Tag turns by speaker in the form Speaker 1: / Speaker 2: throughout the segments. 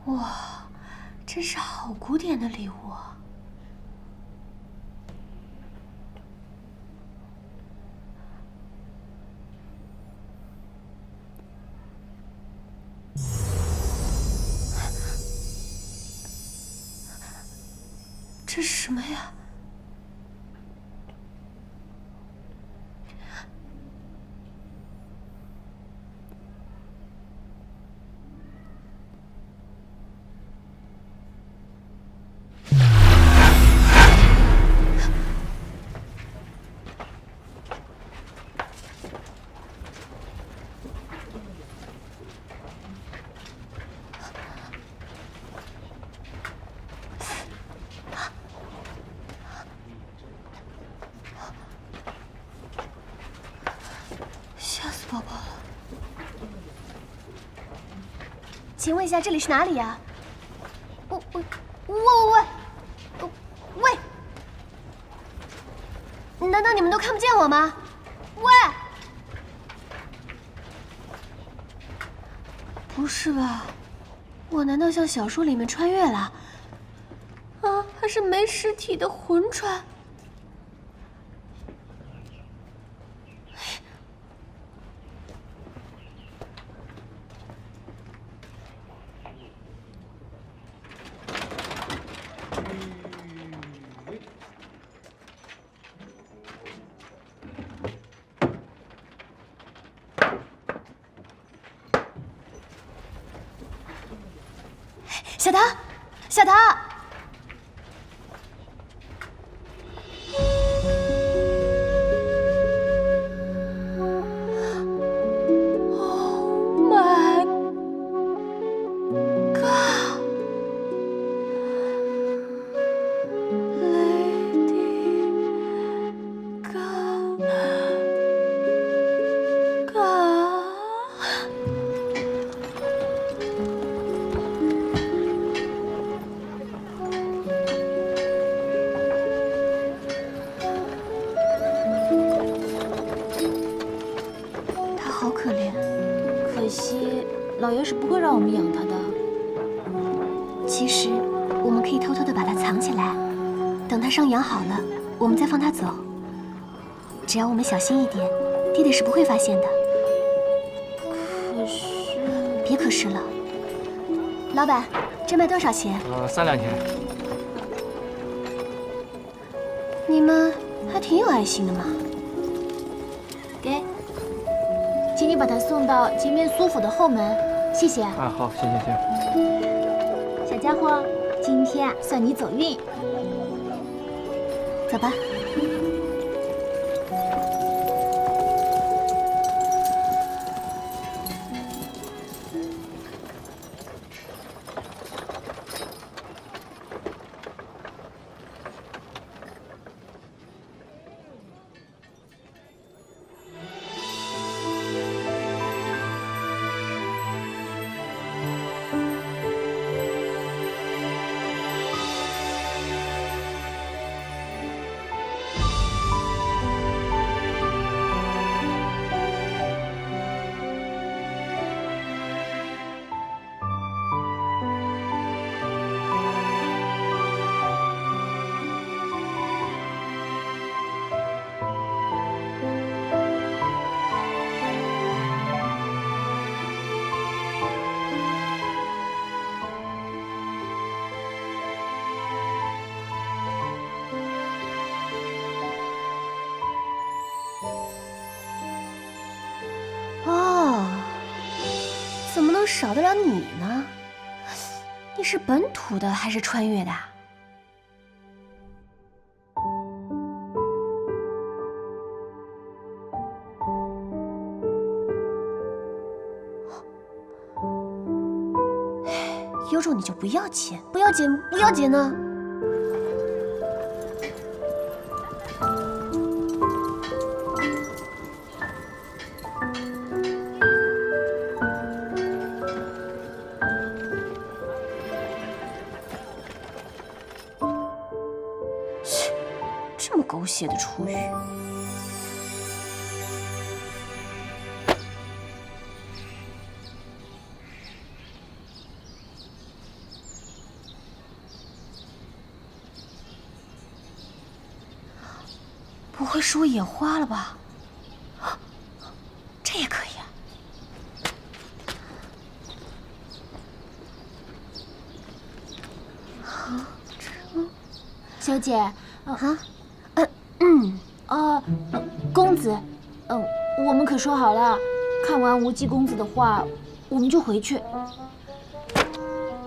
Speaker 1: 哇，真是好古典的礼物啊！这是什么呀？吓死宝宝了！
Speaker 2: 请问一下，这里是哪里呀？喂！难道你们都看不见我吗？喂！
Speaker 1: 不是吧？我难道像小说里面穿越了？啊，还是没实体的魂穿？
Speaker 2: 小桃，小桃！
Speaker 3: 老爷是不会让我们养它的。
Speaker 2: 其实，我们可以偷偷的把它藏起来，等它伤养好了，我们再放它走。只要我们小心一点，爹爹是不会发现的。
Speaker 3: 可是，
Speaker 2: 别可是了。老板，这卖多少钱
Speaker 4: ？3两钱。
Speaker 1: 你们还挺有爱心的嘛。
Speaker 3: 给，请你把它送到街面苏府的后门，谢谢。
Speaker 4: 啊，好，行。
Speaker 3: 小家伙，今天算你走运。
Speaker 2: 走吧。
Speaker 1: 怎么能少得了你呢？你是本土的还是穿越的？有种你就不要捡，不要捡呢！这么狗血的出语。会是我眼花了吧？这也可以啊。
Speaker 3: 小姐，公子，我们可说好了，看完无忌公子的画，我们就回去。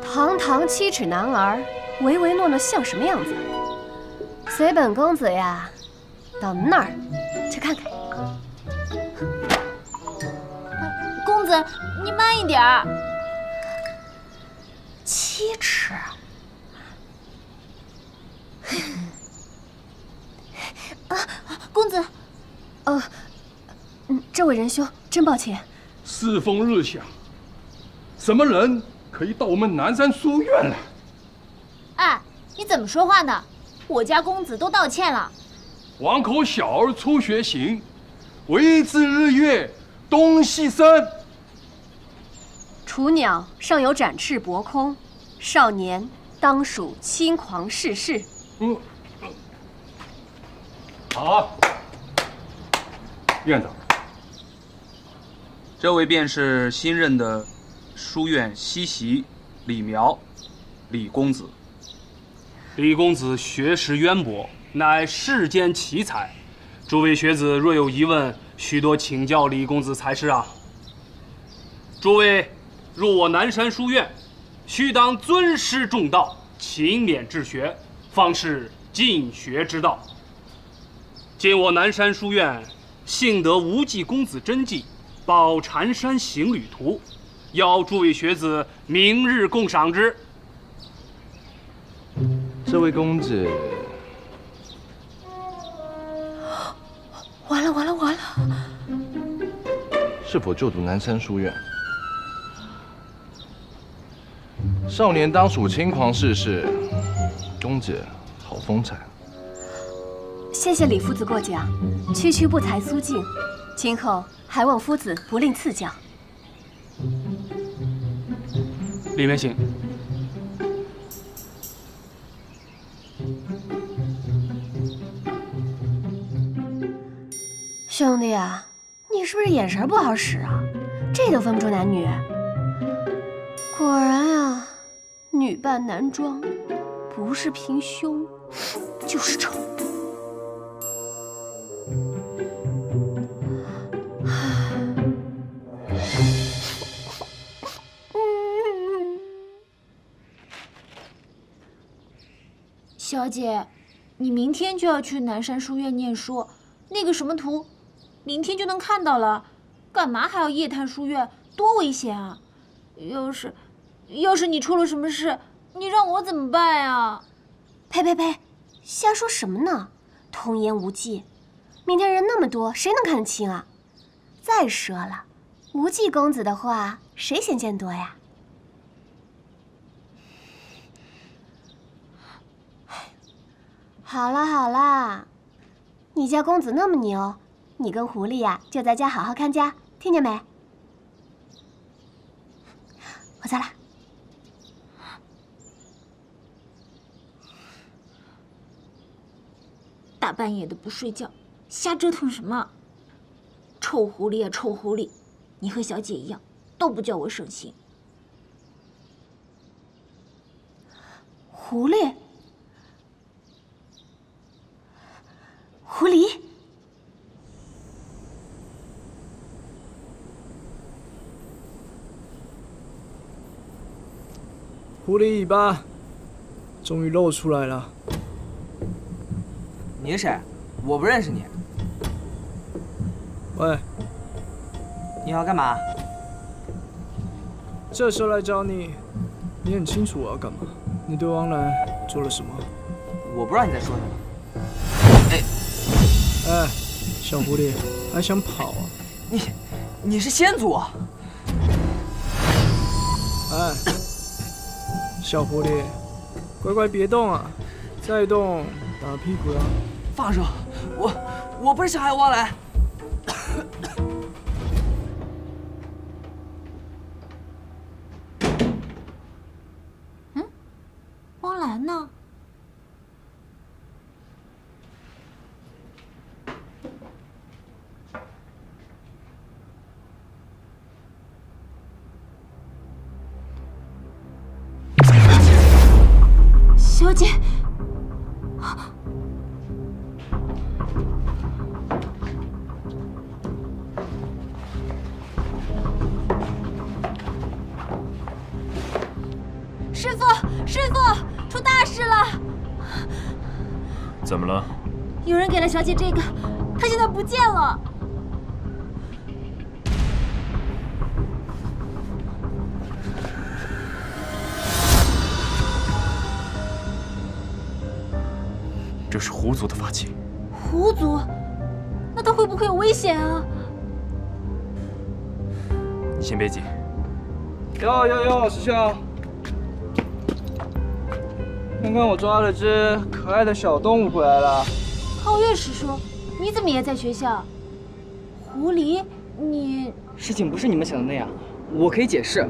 Speaker 1: 堂堂7尺男儿，唯唯诺诺像什么样子？随本公子呀，到那儿去看看。
Speaker 3: 公子，你慢一点儿。
Speaker 1: 7尺。
Speaker 3: 公子，
Speaker 1: 这位仁兄，真抱歉。
Speaker 4: 世风日下，什么人可以到我们南山书院来？
Speaker 3: 哎，你怎么说话呢？我家公子都道歉了。
Speaker 4: 王口小儿出学行，未知日月东西升。
Speaker 1: 雏鸟尚有展翅搏空，少年当属轻狂世事。
Speaker 4: 好，院长，
Speaker 5: 这位便是新任的书院西席李苗，李公子。
Speaker 6: 李公子学识渊博，乃世间奇才。诸位学子若有疑问，须多请教李公子才是啊。诸位入我南山书院，须当尊师重道，勤勉治学，方是进学之道。今我南山书院幸得无忌公子真迹《宝禅山行旅图》，邀诸位学子明日共赏之。
Speaker 7: 这位公子，
Speaker 1: 完了完了完了！
Speaker 7: 是否就读南山书院？少年当属轻狂世事，公子好风采。
Speaker 1: 谢谢李夫子过奖，区区不才苏静，今后还望夫子不吝赐教。
Speaker 6: 里面请。
Speaker 1: 兄弟啊，你是不是眼神不好使啊？这都分不出男女。果然啊，女扮男装，不是平胸，就是丑。
Speaker 3: 小姐，你明天就要去南山书院念书，那个什么图，明天就能看到了，干嘛还要夜探书院？多危险啊！要是你出了什么事，你让我怎么办呀？
Speaker 1: 呸呸呸，瞎说什么呢？童言无忌，明天人那么多，谁能看得清啊？再说了，无忌公子的话，谁先见多呀？好啦好啦，你家公子那么牛，你跟狐狸呀就在家好好看家，听见没？我走了。
Speaker 3: 大半夜的不睡觉，瞎折腾什么？臭狐狸啊臭狐狸，你和小姐一样，都不叫我省心。
Speaker 1: 狐狸。狐狸，
Speaker 8: 狐狸尾巴终于露出来了。
Speaker 9: 你是谁？我不认识你。
Speaker 8: 喂，
Speaker 9: 你要干嘛？
Speaker 8: 这时候来找你，你很清楚我要干嘛。你对汪兰做了什么？
Speaker 9: 我不知道你在说什么。
Speaker 8: 哎，小狐狸，还想跑啊？
Speaker 9: 你是先祖？
Speaker 8: 哎，小狐狸，乖乖别动啊！再动打屁股呀！
Speaker 9: 放手！我不是小孩汪兰。
Speaker 3: 汪兰呢？小姐，师傅，师傅，出大事了！
Speaker 10: 怎么了？
Speaker 3: 有人给了小姐这个，她现在不见了。
Speaker 10: 这是狐族的法器。
Speaker 3: 狐族？那他会不会有危险啊？
Speaker 10: 你先别急。
Speaker 8: 哟，师兄，刚刚我抓了只可爱的小动物回来了。
Speaker 3: 皓月师叔，你怎么也在学校？狐狸，你……
Speaker 9: 事情不是你们想的那样，我可以解释。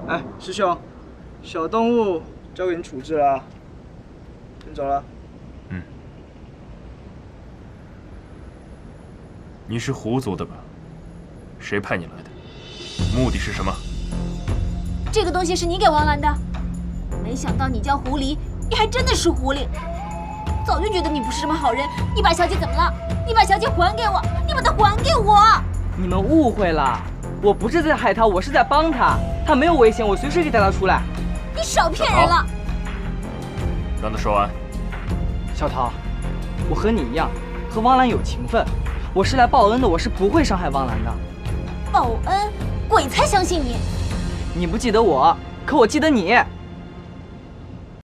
Speaker 8: 哎，师兄，小动物交给你处置了，先走了。
Speaker 10: 你是狐族的吧？谁派你来的？目的是什么？
Speaker 3: 这个东西是你给王兰的，没想到你叫狐狸，你还真的是狐狸。早就觉得你不是什么好人。你把小姐怎么了？你把小姐还给我！你把她还给我！
Speaker 9: 你们误会了，我不是在害她，我是在帮她。她没有危险，我随时可以带她出来。
Speaker 3: 你少骗人了！
Speaker 10: 让他说完。
Speaker 9: 小桃，我和你一样，和汪兰有情分。我是来报恩的，我是不会伤害汪兰的。
Speaker 3: 报恩？鬼才相信你！
Speaker 9: 你不记得我，可我记得你。